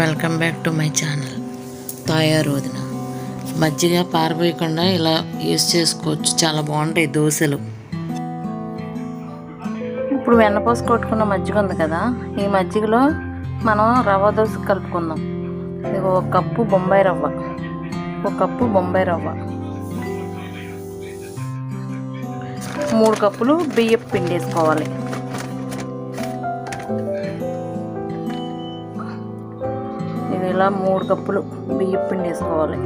Welcome back to my channel తయారోదిన. మజ్జిగ పారబోయకుండా ఇలా యూస్ చేసుకోవచ్చు, చాలా బాగుంటాయి దోశలు. ఇప్పుడు వెన్నపోసి కొట్టుకున్న మజ్జిగ ఉంది కదా, ఈ మజ్జిగలో మనం రవ్వ దోశ కలుపుకుందాం. ఇది ఒక కప్పు బొంబాయి రవ్వ, 3 కప్పులు బియ్యపు పిండి వేసుకోవాలి. ఇది ఇలా 3 కప్పులు బియ్యపు పిండి వేసుకోవాలి.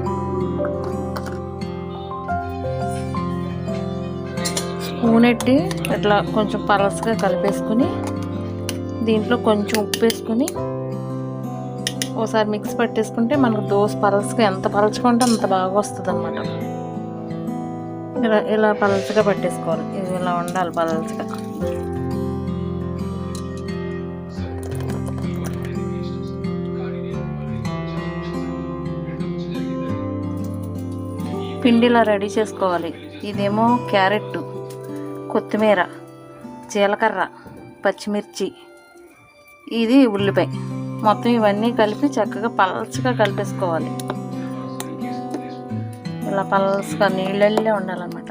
స్పూన్ ఎట్టి ఇట్లా కొంచెం పలసగా కలిపేసుకుని దీంట్లో కొంచెం ఉప్పు వేసుకుని ఒకసారి మిక్స్ పట్టేసుకుంటే మనకు దోశ పలసగా ఎంత పలచుకుంటే అంత బాగా వస్తుంది అన్నమాట. ఇలా పలచగా పట్టేసుకోవాలి. ఇది ఇలా ఉండాలి పలచగా. పిండి ఇలా రెడీ చేసుకోవాలి. ఇదేమో క్యారెట్, కొత్తిమీర, జీలకర్ర, పచ్చిమిర్చి, ఇది ఉల్లిపాయ, మొత్తం ఇవన్నీ కలిపి చక్కగా పలచగా కలిపేసుకోవాలి. ఇలా పలసగా నీళ్ళల్లే ఉండాలన్నమాట.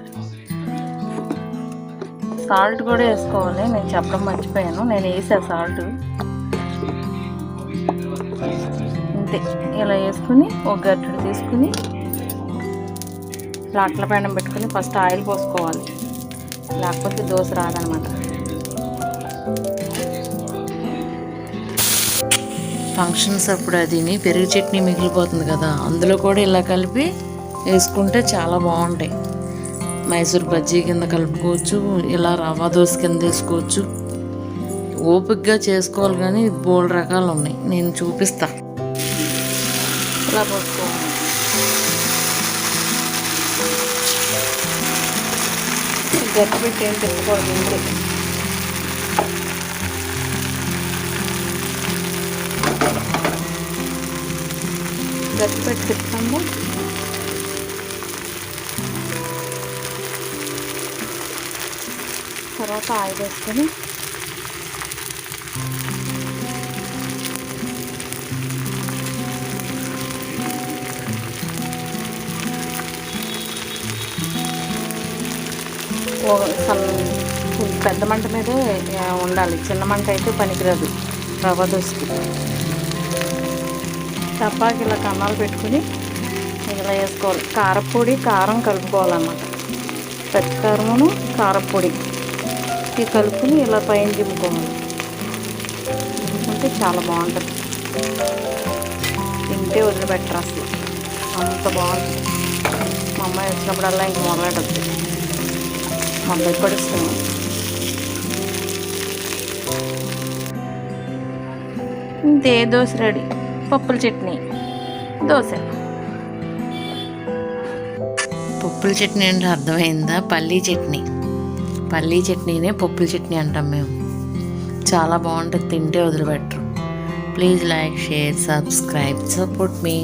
సాల్ట్ కూడా వేసుకోవాలి. నేను చెప్పడం మర్చిపోయాను, నేను వేసాను సాల్ట్. అంతే, ఇలా వేసుకుని ఒక గరిటెడు తీసుకుని లాట్ల పైన పెట్టుకుని ఫస్ట్ ఆయిల్ పోసుకోవాలి, లేకపోతే దోశ రాదనమాట. ఫంక్షన్స్ అప్పుడు అది పెరుగు చట్నీ మిగిలిపోతుంది కదా, అందులో కూడా ఇలా కలిపి వేసుకుంటే చాలా బాగుంటాయి. మైసూర్ బజ్జీ కింద కలుపుకోవచ్చు, ఇలా రవ్వ దోశ కింద వేసుకోవచ్చు. ఓపికగా చేసుకోవాలి, కానీ బోల్డ్ రకాలు ఉన్నాయి, నేను చూపిస్తా. ఇలా పోసుకోవాలి. గట్టి పెట్టి ఏం తిప్పకూడదు. గట్టి పెట్టి తిప్పాము. తర్వాత ఆయిల్ వేసుకొని పెద్ద మంట మీదే ఉండాలి, చిన్న మంట అయితే పనికిరాదు రవ్వ దోశకి. చపాకి ఇలా కన్నాలు పెట్టుకుని ఇలా వేసుకోవాలి. కారపొడి, కారం కలుపుకోవాలన్నమాట. పచ్చి కారమును కారపొడి ఇవి కలుపుకుని ఇలా పైన దింపుకోవాలి. అంటే చాలా బాగుంటుంది, తింటే వదిలిపెట్టరు అసలు, అంత బాగుంటుంది. మా అమ్మాయి వచ్చినప్పుడల్లా ఇంక మొదలెట్టద్దు, మా అబ్బాయి కూడా ఇష్టం. ఇంతే, దోశ రెడీ. పప్పుల చట్నీ దోశ. పప్పుల చట్నీ అంటే అర్థమైందా? పల్లీ చట్నీనే పప్పుల చట్నీ అంటాం మేము. చాలా బాగుంటుంది, తింటే వదిలిపెట్టరు. Please like, share, subscribe, support me.